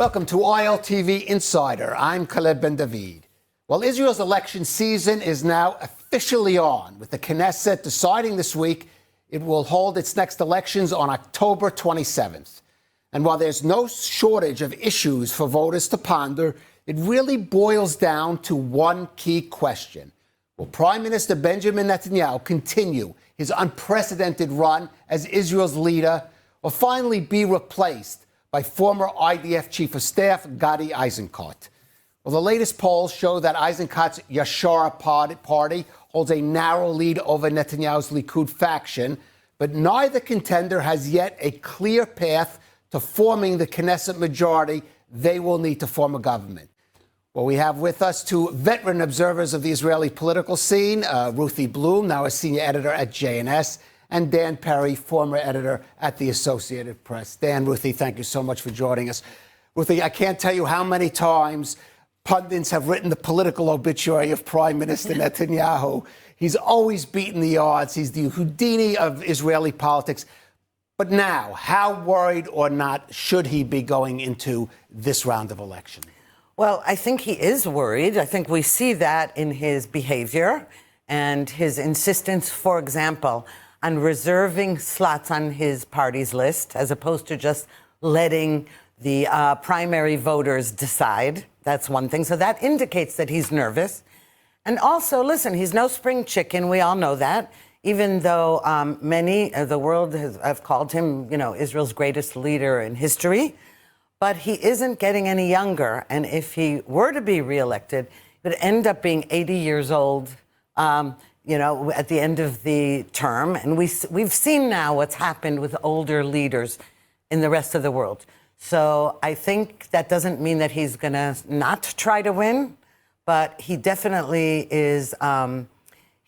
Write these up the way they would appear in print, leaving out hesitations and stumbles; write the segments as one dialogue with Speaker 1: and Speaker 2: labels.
Speaker 1: Welcome to ILTV Insider. I'm Khaled Ben David. Well, Israel's election season is now officially on, with the Knesset deciding this week it will hold its next elections on October 27th. And while there's no shortage of issues for voters to ponder, it really boils down to one key question. Will Prime Minister Benjamin Netanyahu continue his unprecedented run as Israel's leader, or finally be replaced by former IDF Chief of Staff Gadi Eisenkot? Well, the latest polls show that Eisenkot's Yashar party holds a narrow lead over Netanyahu's Likud faction, but neither contender has yet a clear path to forming the Knesset majority they will need to form a government. Well, we have with us two veteran observers of the Israeli political scene, Ruthie Bloom, now a senior editor at JNS, and Dan Perry, former editor at the Associated Press. Dan, Ruthie, thank you so much for joining us. Ruthie, I can't tell you how many times pundits have written the political obituary of Prime Minister Netanyahu. He's always beaten the odds. He's the Houdini of Israeli politics. But now, how worried or not should he be going into this round of election?
Speaker 2: Well, I think he is worried. I think we see that in his behavior and his insistence, for example, on reserving slots on his party's list as opposed to just letting the primary voters decide. That's one thing. So that indicates that he's nervous. And also, listen, he's no spring chicken. We all know that, even though many of the world have called him, Israel's greatest leader in history. But he isn't getting any younger. And if he were to be reelected, he would end up being 80 years old, at the end of the term. And we've seen now what's happened with older leaders in the rest of the world. So I think that doesn't mean that he's going to not try to win, but he definitely is.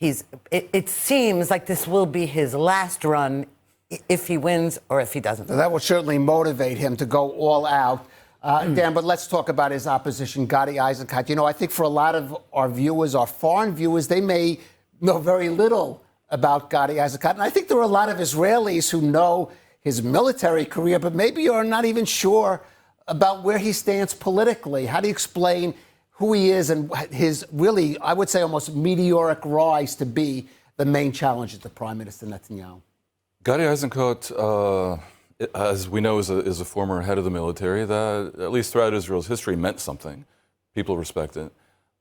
Speaker 2: It seems like this will be his last run if he wins or if he doesn't.
Speaker 1: That will certainly motivate him to go all out. Dan, but let's talk about his opposition, Gadi Eisenkot. I think for a lot of our viewers, our foreign viewers, they may know very little about Gadi Eisenkot. And I think there are a lot of Israelis who know his military career, but maybe are not even sure about where he stands politically. How do you explain who he is and his really, I would say, almost meteoric rise to be the main challenger to Prime Minister Netanyahu?
Speaker 3: Gadi Eisenkot, as we know, is a former head of the military that, at least throughout Israel's history, meant something. People respect it.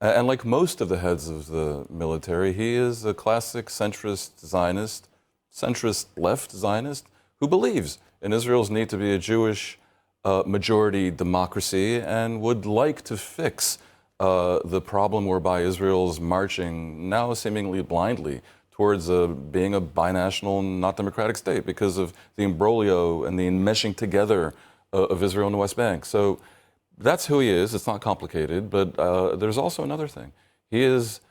Speaker 3: And like most of the heads of the military, he is a classic centrist Zionist, centrist left Zionist, who believes in Israel's need to be a Jewish majority democracy and would like to fix the problem whereby Israel's marching now seemingly blindly towards being a binational, not democratic state because of the imbroglio and the enmeshing together of Israel and the West Bank. So that's who he is. It's not complicated, but there's also another thing. He is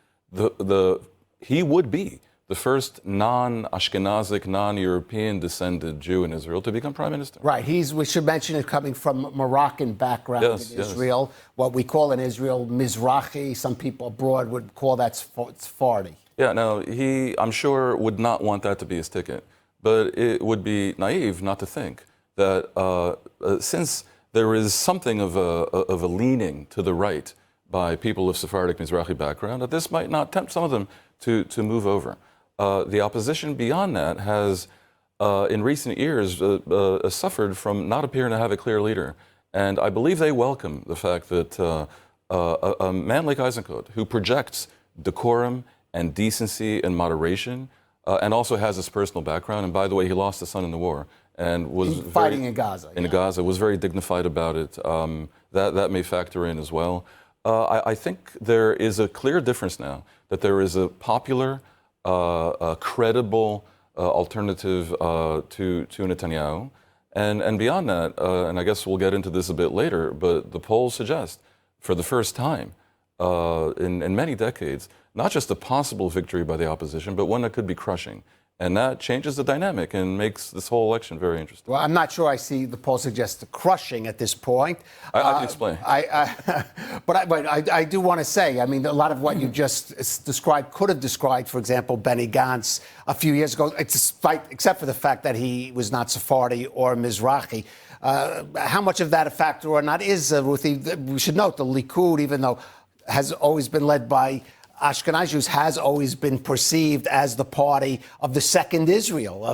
Speaker 3: he would be the first non-Ashkenazic, non-European descended Jew in Israel to become prime minister.
Speaker 1: Right. We should mention it coming from Moroccan background in Israel. What we call in Israel Mizrahi. Some people abroad would call that Sephardi.
Speaker 3: Yeah, now, I'm sure, would not want that to be his ticket. But it would be naive not to think that since there is something of a leaning to the right by people of Sephardic Mizrahi background, that this might not tempt some of them to move over. The opposition beyond that has, in recent years, suffered from not appearing to have a clear leader. And I believe they welcome the fact that a man like Eisenkot, who projects decorum and decency and moderation, and also has his personal background. And by the way, he lost a son in the war and was
Speaker 1: fighting in Gaza.
Speaker 3: In Gaza, was very dignified about it. That may factor in as well. I think there is a clear difference now that there is a popular, credible alternative to Netanyahu. And beyond that, and I guess we'll get into this a bit later, but the polls suggest for the first time in many decades, not just a possible victory by the opposition, but one that could be crushing. And that changes the dynamic and makes this whole election very interesting.
Speaker 1: Well, I'm not sure I see the poll suggest crushing at this point.
Speaker 3: I can explain.
Speaker 1: But I do want to say, I mean, a lot of what you just described could have described, for example, Benny Gantz a few years ago, except for the fact that he was not Sephardi or Mizrahi. How much of that a factor or not is, Ruthie? We should note the Likud, even though has always been led by Ashkenazi Jews, has always been perceived as the party of the second Israel,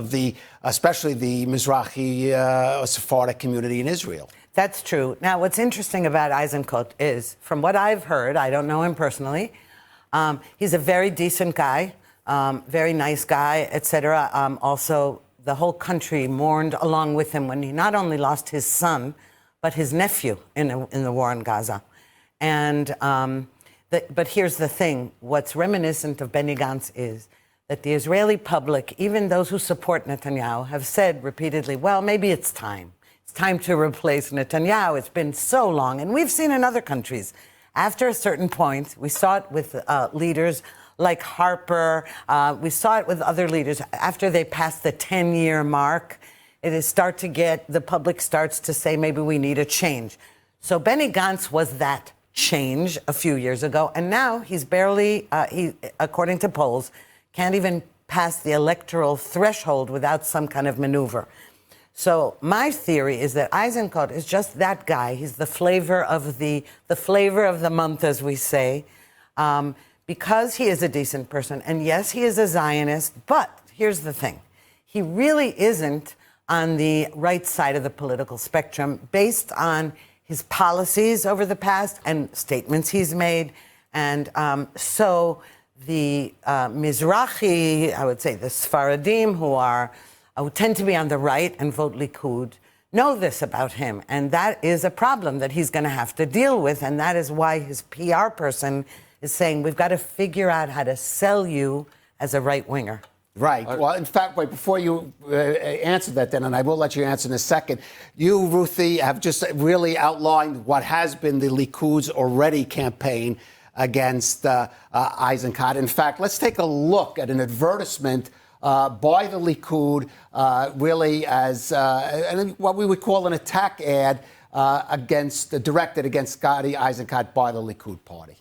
Speaker 1: especially the Mizrahi Sephardic community in Israel.
Speaker 2: That's true. Now, what's interesting about Eisenkot is, from what I've heard, I don't know him personally, he's a very decent guy, very nice guy, etc. Also, the whole country mourned along with him when he not only lost his son, but his nephew in the war in Gaza. And but here's the thing. What's reminiscent of Benny Gantz is that the Israeli public, even those who support Netanyahu, have said repeatedly, well, maybe it's time. It's time to replace Netanyahu. It's been so long. And we've seen in other countries. After a certain point, we saw it with leaders like Harper. We saw it with other leaders. After they passed the 10-year mark, the public starts to say, maybe we need a change. So Benny Gantz was that change a few years ago, and now he's barely, according to polls, can't even pass the electoral threshold without some kind of maneuver. So my theory is that Eisenkot is just that guy. He's the flavor of the flavor of the month, as we say, because he is a decent person. And yes, he is a Zionist, but here's the thing. He really isn't on the right side of the political spectrum based on his policies over the past and statements he's made. And so the Mizrahi, I would say the Sfaradim, who tend to be on the right and vote Likud, know this about him. And that is a problem that he's going to have to deal with. And that is why his PR person is saying, we've got to figure out how to sell you as a right-winger.
Speaker 1: Right. Well, in fact, wait, before you answer that then, and I will let you answer in a second, you, Ruthie, have just really outlined what has been the Likud's already campaign against Eisenkot. In fact, let's take a look at an advertisement by the Likud, really as what we would call an attack ad directed against Gadi Eisenkot by the Likud party.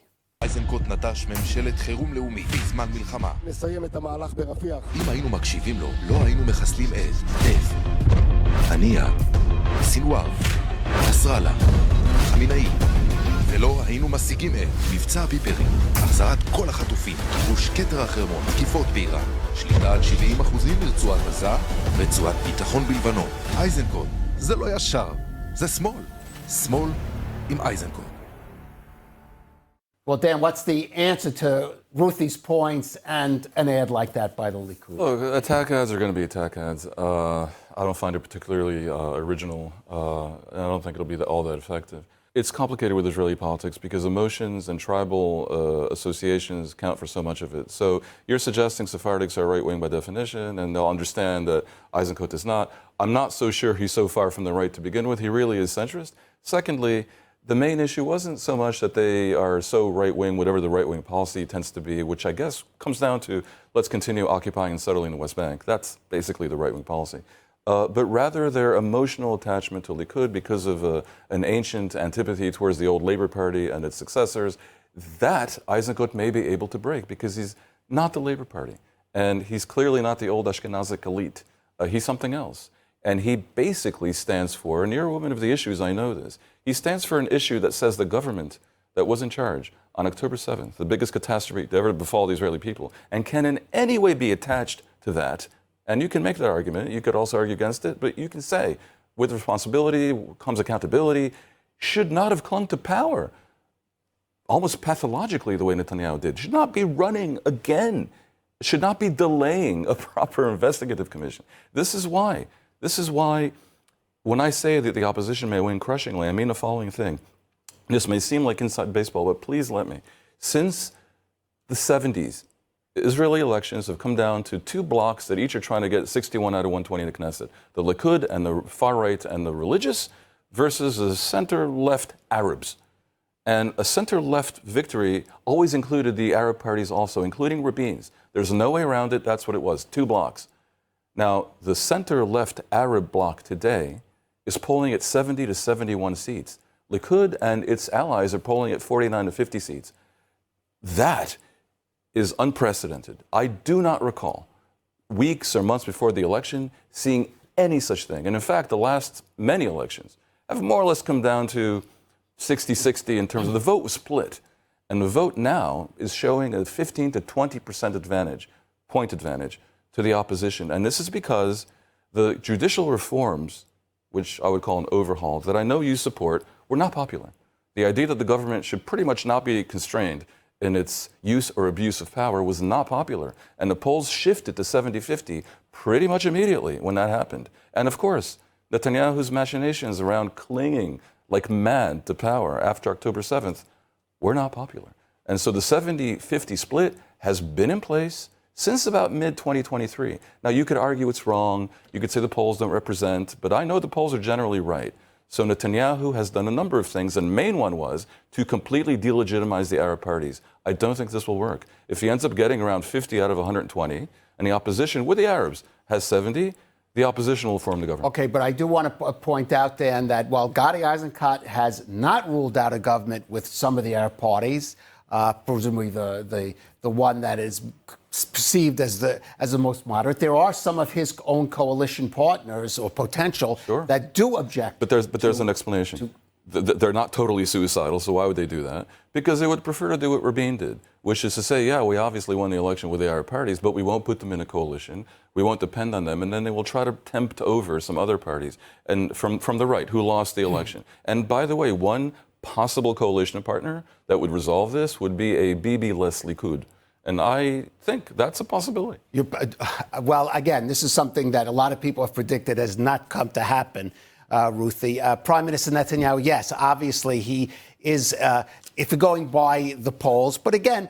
Speaker 4: איזנקוט נטש ממשלת חירום לאומית בזמן מלחמה.
Speaker 5: נסיים את המהלך ברפיח.
Speaker 4: אם היינו מקשיבים לו, לא היינו מחסלים את נף, הנייה, סינואר, נסראללה, חמינאי, ולא היינו משיגים את מבצע הפיפרי, החזרת כל החטופים, כיבוש כתר החרמון, תקיפות באיראן, שליטה על 70% מרצועת עזה, רצועת ביטחון בלבנון. איזנקוט, זה לא ישר, זה שמאל. שמאל עם איזנקוט.
Speaker 1: Well, Dan, what's the answer to Ruthie's points and an ad like that by the Likud?
Speaker 3: Look, attack ads are going to be attack ads. I don't find it particularly original, and I don't think it'll be all that effective. It's complicated with Israeli politics because emotions and tribal associations count for so much of it. So you're suggesting Sephardics are right-wing by definition, and they'll understand that Eisenkot is not. I'm not so sure he's so far from the right to begin with. He really is centrist. Secondly, the main issue wasn't so much that they are so right-wing, whatever the right-wing policy tends to be, which I guess comes down to let's continue occupying and settling the West Bank. That's basically the right-wing policy. But rather their emotional attachment to Likud because of an ancient antipathy towards the old Labour Party and its successors, that Eisenkot may be able to break because he's not the Labour Party. And he's clearly not the old Ashkenazic elite. He's something else. And he basically stands for, and you're a woman of the issues, I know this, he stands for an issue that says the government that was in charge on October 7th, the biggest catastrophe to ever befall the Israeli people, and can in any way be attached to that, and you can make that argument, you could also argue against it, but you can say, with responsibility comes accountability, should not have clung to power, almost pathologically the way Netanyahu did, should not be running again, should not be delaying a proper investigative commission. This is why when I say that the opposition may win crushingly, I mean the following thing. This may seem like inside baseball, but please let me. Since the 70s, Israeli elections have come down to two blocs that each are trying to get 61 out of 120 in the Knesset. The Likud and the far right and the religious versus the center-left Arabs. And a center-left victory always included the Arab parties also, including Rabin's. There's no way around it. That's what it was, 2 blocks. Now, the center-left Arab bloc today is polling at 70 to 71 seats. Likud and its allies are polling at 49 to 50 seats. That is unprecedented. I do not recall weeks or months before the election seeing any such thing. And in fact, the last many elections have more or less come down to 60-60 in terms of the vote was split. And the vote now is showing a 15 to 20% point advantage to the opposition. And this is because the judicial reforms, which I would call an overhaul, that I know you support, were not popular. The idea that the government should pretty much not be constrained in its use or abuse of power was not popular. And the polls shifted to 70-50 pretty much immediately when that happened. And of course, Netanyahu's machinations around clinging like mad to power after October 7th were not popular. And so the 70-50 split has been in place since about mid-2023. Now, you could argue it's wrong. You could say the polls don't represent, but I know the polls are generally right. So Netanyahu has done a number of things, and the main one was to completely delegitimize the Arab parties. I don't think this will work. If he ends up getting around 50 out of 120, and the opposition with the Arabs has 70, the opposition will form the government.
Speaker 1: Okay, but I do want to point out, Dan, that while Gadi Eisenkot has not ruled out a government with some of the Arab parties, presumably the one that is perceived as the most moderate, there are some of his own coalition partners or potential that do object.
Speaker 3: But there's an explanation. They're not totally suicidal, so why would they do that? Because they would prefer to do what Rabin did, which is to say, yeah, we obviously won the election with the Arab parties, but we won't put them in a coalition. We won't depend on them, and then they will try to tempt over some other parties and from the right who lost the election. And by the way, one possible coalition partner that would resolve this would be a Bibi-less Likud. And I think that's a possibility.
Speaker 1: Well, again, this is something that a lot of people have predicted has not come to happen, Ruthie. Prime Minister Netanyahu, yes, obviously he is, if you're going by the polls. But again,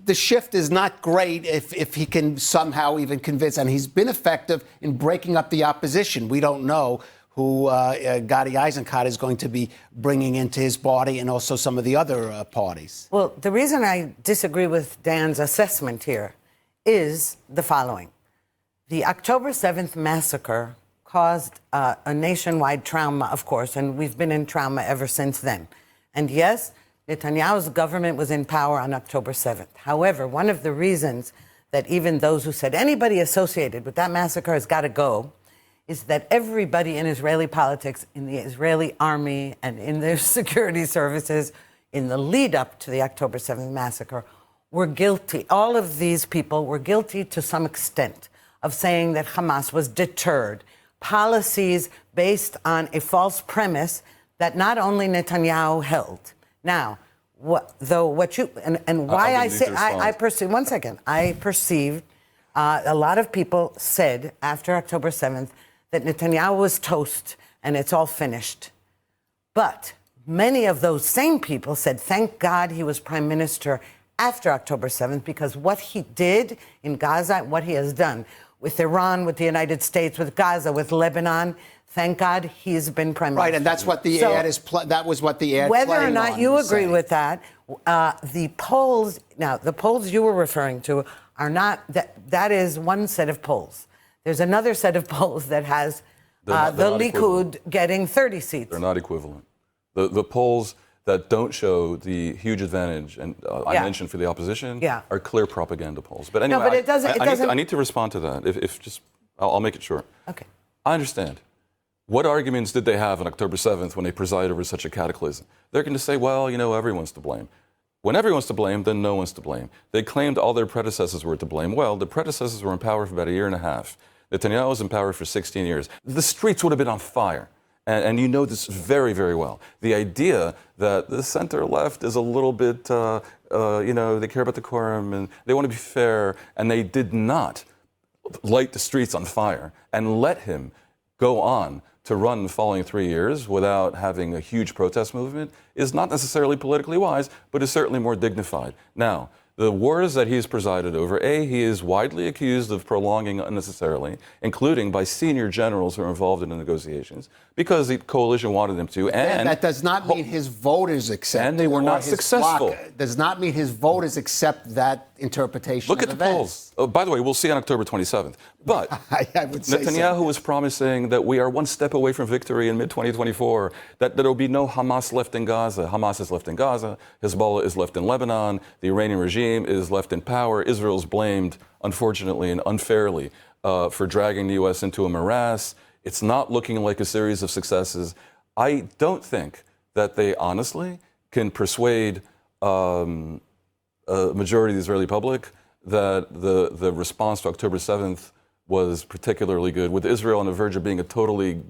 Speaker 1: the shift is not great if he can somehow even convince. And he's been effective in breaking up the opposition. We don't know who Gadi Eisenkot is going to be bringing into his party and also some of the other parties.
Speaker 2: Well, the reason I disagree with Dan's assessment here is the following. The October 7th massacre caused a nationwide trauma, of course, and we've been in trauma ever since then. And yes, Netanyahu's government was in power on October 7th. However, one of the reasons that even those who said anybody associated with that massacre has got to go is that everybody in Israeli politics, in the Israeli army and in their security services, in the lead up to the October 7th massacre, were guilty. All of these people were guilty to some extent of saying that Hamas was deterred. Policies based on a false premise that not only Netanyahu held. Now, why I say, I perceive, one second, I perceived a lot of people said after October 7th that Netanyahu was toast and it's all finished. But many of those same people said, thank God he was prime minister after October 7th, because what he did in Gaza, what he has done with Iran, with the United States, with Gaza, with Lebanon, thank God he's been prime minister.
Speaker 1: Right, and that's what the ad is. That was what the ad.
Speaker 2: Whether or not you agree with that, the polls. Now, the polls you were referring to are not. That is one set of polls. There's another set of polls that has the Likud getting 30 seats.
Speaker 3: They're not equivalent. The polls that don't show the huge advantage, and I mentioned for the opposition, are clear propaganda polls. But anyway,
Speaker 2: no, but it doesn't.
Speaker 3: I need to respond to that. If just, I'll make it short.
Speaker 2: Okay.
Speaker 3: I understand. What arguments did they have on October 7th when they preside over such a cataclysm? They're going to say, well, everyone's to blame. When everyone's to blame, then no one's to blame. They claimed all their predecessors were to blame. Well, the predecessors were in power for about a year and a half. Netanyahu was in power for 16 years. The streets would have been on fire. And you know this very, very well. The idea that the center-left is a little bit, they care about decorum and they want to be fair, and they did not light the streets on fire and let him go on to run the following 3 years without having a huge protest movement is not necessarily politically wise, but is certainly more dignified. Now, The wars that he's presided over, he is widely accused of prolonging unnecessarily, including by senior generals who are involved in the negotiations, because the coalition wanted him to. And
Speaker 1: that does not mean his voters accept.
Speaker 3: And they were not successful.
Speaker 1: Does not mean his voters accept that interpretation.
Speaker 3: Look at the polls. Oh, by the way, we'll see on October 27th. But
Speaker 1: I would say
Speaker 3: Netanyahu
Speaker 1: so.
Speaker 3: was promising that we are one step away from victory in mid-2024, that there will be no Hamas left in Gaza. Hamas is left in Gaza. Hezbollah is left in Lebanon. The Iranian regime is left in power. Israel is blamed, unfortunately and unfairly, for dragging the U.S. into a morass. It's not looking like a series of successes. I don't think that they honestly can persuade a majority of the Israeli public that the response to October 7th was particularly good, with Israel on the verge of being a totally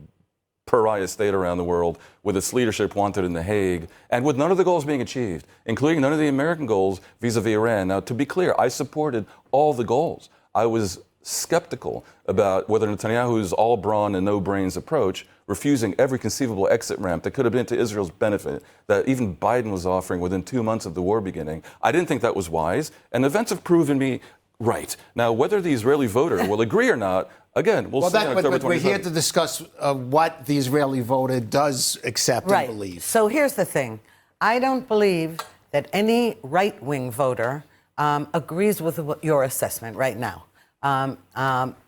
Speaker 3: pariah state around the world, with its leadership wanted in The Hague, and with none of the goals being achieved, including none of the American goals vis-a-vis Iran. Now, to be clear, I supported all the goals. I was skeptical about whether Netanyahu's all brawn and no brains approach, refusing every conceivable exit ramp that could have been to Israel's benefit, that even Biden was offering within 2 months of the war beginning. I didn't think that was wise, and events have proven me right. Now, whether the Israeli voter will agree or not, again, we'll see on October 27th.
Speaker 1: But we're here to discuss what the Israeli voter does accept and believe.
Speaker 2: So here's the thing. I don't believe that any right-wing voter agrees with your assessment right now.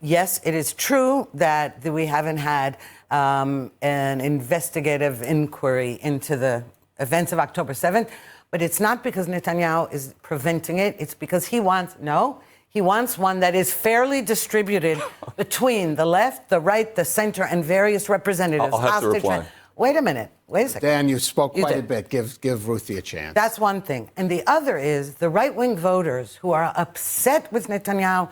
Speaker 2: Yes, it is true that we haven't had an investigative inquiry into the events of October 7th, but it's not because Netanyahu is preventing it. It's because he wants one that is fairly distributed between the left, the right, the center, and various representatives.
Speaker 3: I'll have to reply.
Speaker 2: Wait a minute. Wait a second.
Speaker 1: Dan, you spoke quite a bit. Give Ruthie a chance.
Speaker 2: That's one thing. And the other is the right-wing voters who are upset with Netanyahu.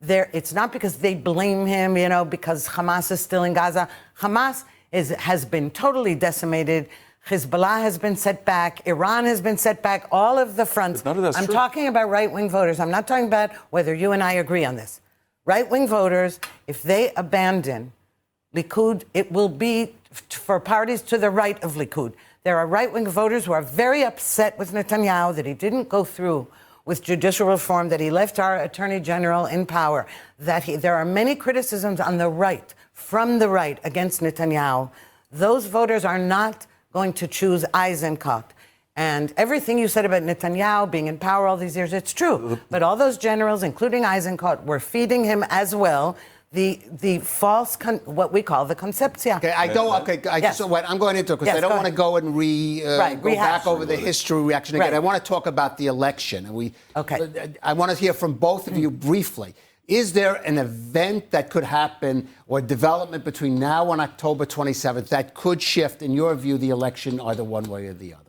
Speaker 2: It's not because they blame him, because Hamas is still in Gaza. Hamas has been totally decimated. Hezbollah has been set back. Iran has been set back. All of the fronts.
Speaker 3: None of that's
Speaker 2: I'm
Speaker 3: true.
Speaker 2: talking about right-wing voters. I'm not talking about whether you and I agree on this. Right-wing voters, if they abandon Likud, it will be for parties to the right of Likud. There are right-wing voters who are very upset with Netanyahu that he didn't go through with judicial reform, that he left our Attorney General in power, there are many criticisms on the right, from the right, against Netanyahu. Those voters are not going to choose Eisenkot. And everything you said about Netanyahu being in power all these years, it's true. But all those generals, including Eisenkot, were feeding him as well the false, what we call the conceptia.
Speaker 1: Okay, I'm going into it because I don't want to go and go back over the history reaction again.
Speaker 2: Right.
Speaker 1: I want to talk about the election. And I want to hear from both of you briefly. Is there an event that could happen or development between now and October 27th that could shift, in your view, the election either one way or the other?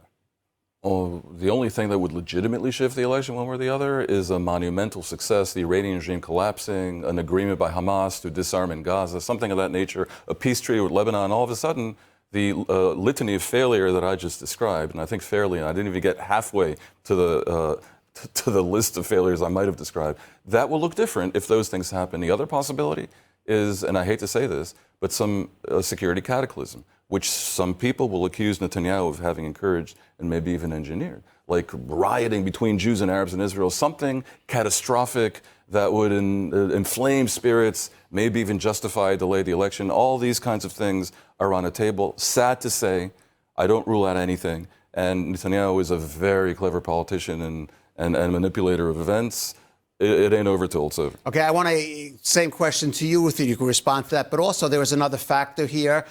Speaker 3: Oh, the only thing that would legitimately shift the election one way or the other is a monumental success, the Iranian regime collapsing, an agreement by Hamas to disarm in Gaza, something of that nature, a peace treaty with Lebanon. All of a sudden, the litany of failure that I just described, and I think fairly, and I didn't even get halfway to the list of failures I might have described, that will look different if those things happen. The other possibility is, and I hate to say this, but some security cataclysm, which some people will accuse Netanyahu of having encouraged and maybe even engineered, like rioting between Jews and Arabs in Israel, something catastrophic that would inflame spirits, maybe even justify delay the election. All these kinds of things are on a table. Sad to say, I don't rule out anything. And Netanyahu is a very clever politician and manipulator of events. It ain't over till it's over.
Speaker 1: Okay, I want same question to you, Ruthie. You can respond to that. But also, there is another factor here,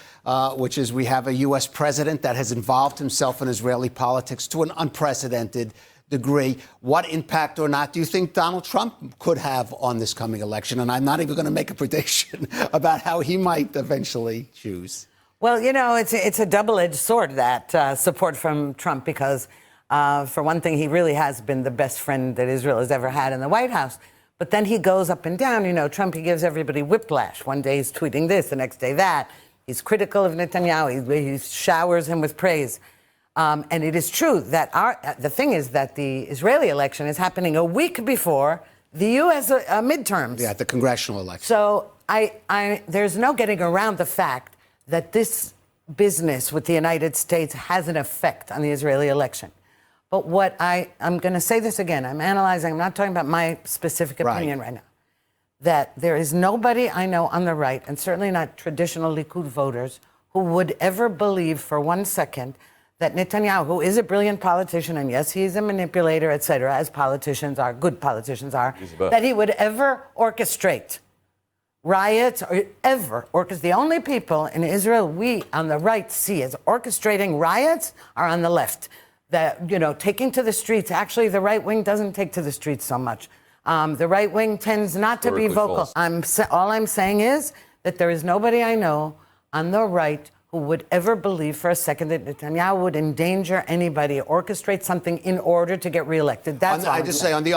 Speaker 1: which is we have a U.S. president that has involved himself in Israeli politics to an unprecedented degree. What impact or not do you think Donald Trump could have on this coming election? And I'm not even going to make a prediction about how he might eventually choose.
Speaker 2: Well, it's a double-edged sword, that support from Trump, because for one thing, he really has been the best friend that Israel has ever had in the White House. But then he goes up and down. Trump, he gives everybody whiplash. One day he's tweeting this, the next day that. He's critical of Netanyahu. He showers him with praise. And it is true that the thing is that the Israeli election is happening a week before the U.S. midterms.
Speaker 1: Yeah, the congressional election.
Speaker 2: So there's no getting around the fact that this business with the United States has an effect on the Israeli election. But I'm going to say this again. I'm analyzing. I'm not talking about my specific opinion right now. That there is nobody I know on the right, and certainly not traditional Likud voters, who would ever believe for 1 second that Netanyahu, who is a brilliant politician, and yes, he's a manipulator, et cetera, as politicians are, good politicians are, that he would ever orchestrate riots or ever orchestrate. The only people in Israel we on the right see as orchestrating riots are on the left. That, taking to the streets, actually the right wing doesn't take to the streets so much. The right wing tends not to be vocal. All I'm saying is that there is nobody I know on the right who would ever believe for a second that Netanyahu would endanger anybody, orchestrate something in order to get reelected. That's all.
Speaker 1: I just say on the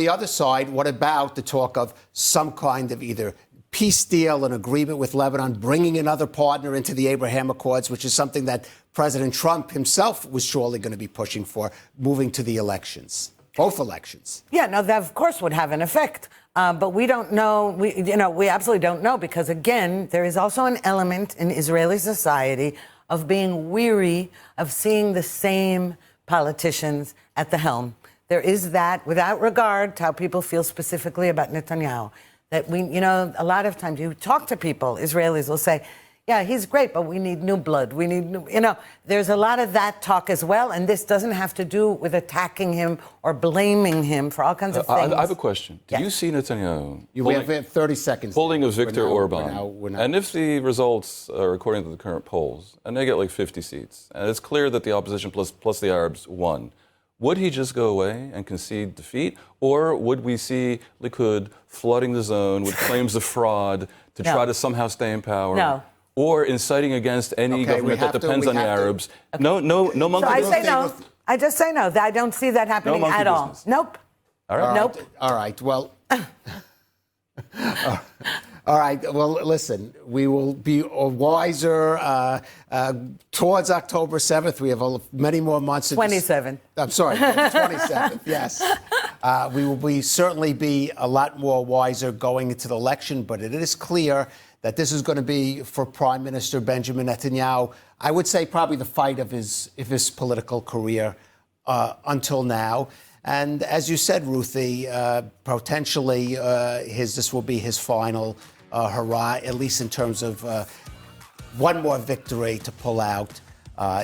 Speaker 1: other side, what about the talk of some kind of either peace deal, an agreement with Lebanon, bringing another partner into the Abraham Accords, which is something that President Trump himself was surely going to be pushing for, moving to the elections, both elections.
Speaker 2: Yeah, no, that of course would have an effect. But we don't know, we absolutely don't know, because again, there is also an element in Israeli society of being weary of seeing the same politicians at the helm. There is that, without regard to how people feel specifically about Netanyahu, that a lot of times you talk to people, Israelis will say, yeah, he's great, but we need new blood. We need new, there's a lot of that talk as well. And this doesn't have to do with attacking him or blaming him for all kinds of things.
Speaker 3: I have a question. Do you see Netanyahu
Speaker 1: We have 30 seconds.
Speaker 3: Pulling a Viktor Orban? And if the results are according to the current polls, and they get like 50 seats, and it's clear that the opposition plus the Arabs won, would he just go away and concede defeat? Or would we see Likud flooding the zone with claims of fraud to try to somehow stay in power?
Speaker 2: No.
Speaker 3: Or inciting against any government that depends on the Arabs. Okay. No monkey business.
Speaker 2: I say no. I just say no. I don't see that happening at all.
Speaker 3: Business.
Speaker 2: Nope.
Speaker 3: All right.
Speaker 2: Nope.
Speaker 1: All right. Well, all right. Well, listen, we will be wiser towards October 7th. We have many more months.
Speaker 2: 27th.
Speaker 1: I'm sorry, 27th, yes. We will certainly be a lot more wiser going into the election, but it is clear that this is going to be, for Prime Minister Benjamin Netanyahu, I would say probably the fight of his political career until now. And as you said, Ruthie, potentially this will be his final hurrah, at least in terms of one more victory to pull out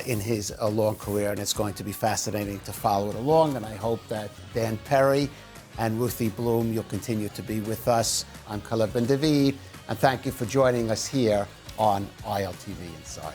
Speaker 1: in his long career. And it's going to be fascinating to follow it along. And I hope that Dan Perry and Ruthie Bloom, you'll continue to be with us. I'm Caleb Ben David. And thank you for joining us here on ILTV Insider.